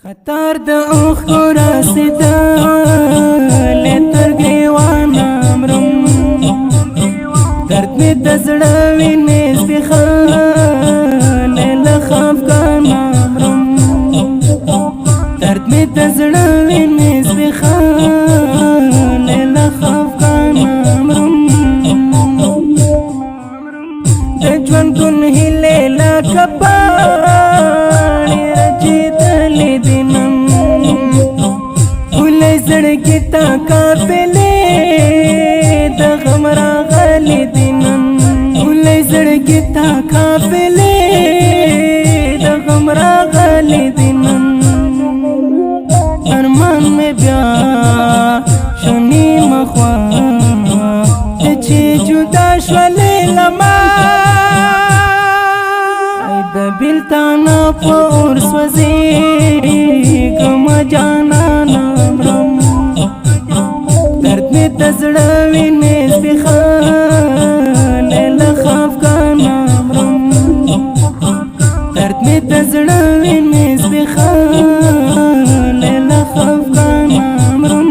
قطار د اوښکو راسېدلې تر ګریوانه مرم، درد مې د زړه وینې زبېښلې له خفګانه مرم، درد مې د زړه وینې زبېښلې له خفګانه مرم، د ژوند ګل هیلې لکه پاڼې رژېدلې دي نن، ښکلې زړګي ته قافلې د غم راغلې دي نن، ښکلې زړګي ته قافلې د غم راغلې دي نن، ارمان مې بیا شو نیمه خوا چې جدا شولې له ما، د بیلتانه په اور سوځېږم جانانه مرم، درد مې د زړه وینې زبېښلې له خفګانه مرم، درد مې د زړه وینې زبېښلې له خفګانه مرم،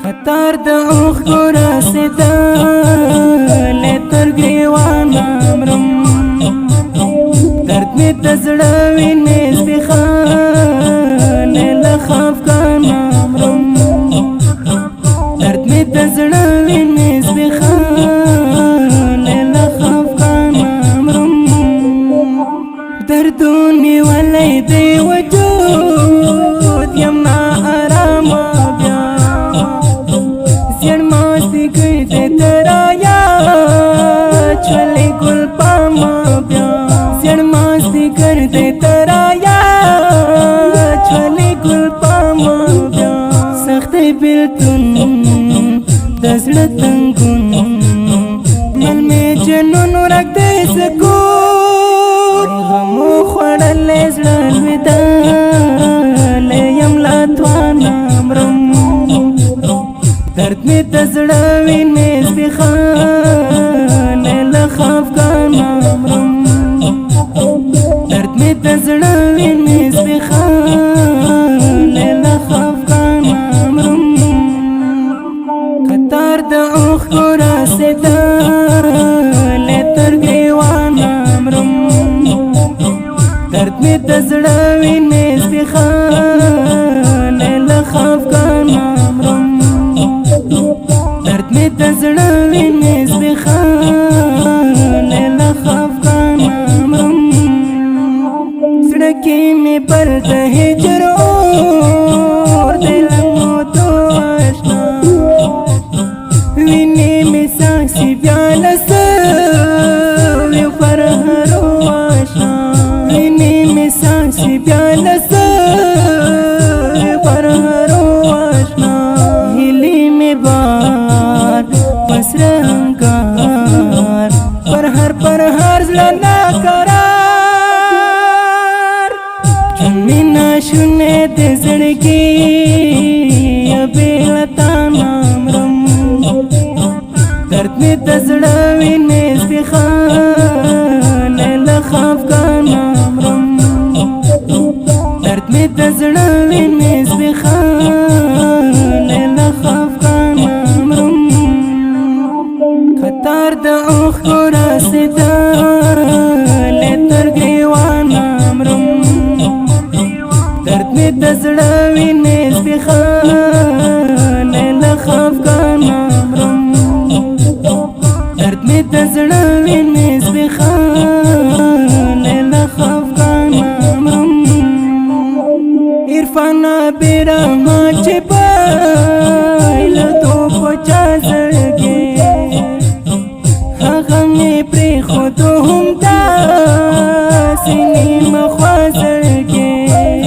قطار د اوښکو راسېدلې تر ګریوانه مرم، درد مې د زړه وینې زبېښلې له خفګانه مرم، درد مې د زړه وینې زبېښلې له خفګانه مرم، دردو نیولی دی وجود یم نا آرامه بیا، زیړ مازدیګر دی تر یاد شولې ګل پامه بیا، زیړ مازدیګر دی تر یاد شولې ګل پامه بیا، سخت بیلتون د زړه تنګون مل مې جنون ورک دی سکون، غمو خوړلی زړه لوېدلی یم لا توانه مرم، درد مې د زړه وینې زبېښلې له خفګانه مرم، درد مې د زړه وینې زبېښلې له خفګانه مرم، قطار د اوښکو راسېدلې تر ګریوانه مرم، درد مې د زړه وینې زبېښلې له خفګانه مرم، درد مې د زړه وینې زبېښلې له خفګانه مرم، زړه کې مې پر د هجر اور دی لمبو تو اشنا، وینې مې څاڅي بیا له سویو پر هرو اشنا، وینې مې څاڅي بیا له سویو پر هرو اشنا، هیلې مې بار پس رنګار پر هر زړه ناقرار، ژوند مې ناشونی د زړګي بې له تانه مرم، درد مې د زړه وینې زبېښلې له خفګانه مرم، درد مې د زړه وینې زبېښلې له خفګانه مرم، قطار د اوښکو راسېدلې تر ګریوانه مرم، درد مې د زړه وینې زبېښلې له خفګانه مرم، درد مې د زړه وینې زبېښلې له خفګانه مرم، عرفان بېرحمه چې پایله تو په چا زړګي، هغه مې پرېښودو هم داسې نیمه خوا زړګي،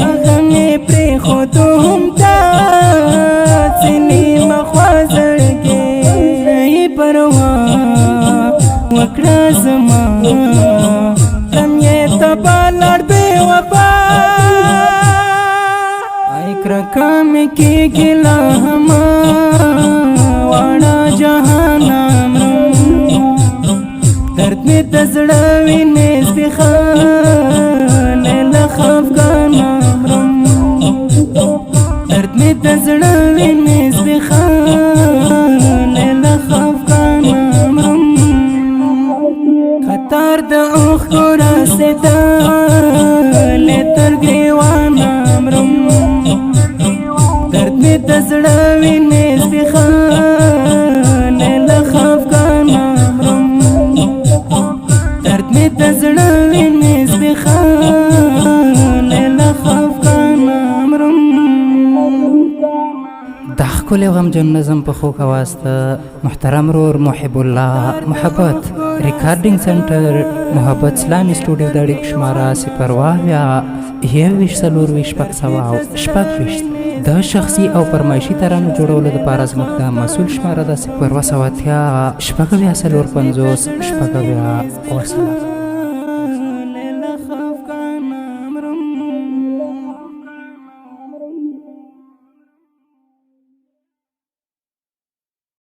هغه مې پرېښودو هم داسې نیمه خوا زړګي، نه یې پروا وکړه زما غم یې تبا لاړ بې وفا، کرکه مې کېږي لا هم واړه جهانه مرم، درد مې د زړه وینې زبېښلې له خفګانه تزړه وینې زبېښان له خفګان مرم قطار د اوښکو راسېدلې تر ګریوانه مرم درد مې د زړه وینې زبېښان له خفګان مرم درد مې د زړه وینې زبېښان له خفګان مرم. د ښکلي غمجن نظم په خوږ اواز ته محترم رور محب الله محبت ریکارډینګ سنټر محبت اسلامي سټوډیو د اړیکو شماره 021 د شخصي او فرمایشي ترانو جوړولو دپاره زموږ د مسؤل شماره ده 020 450 450.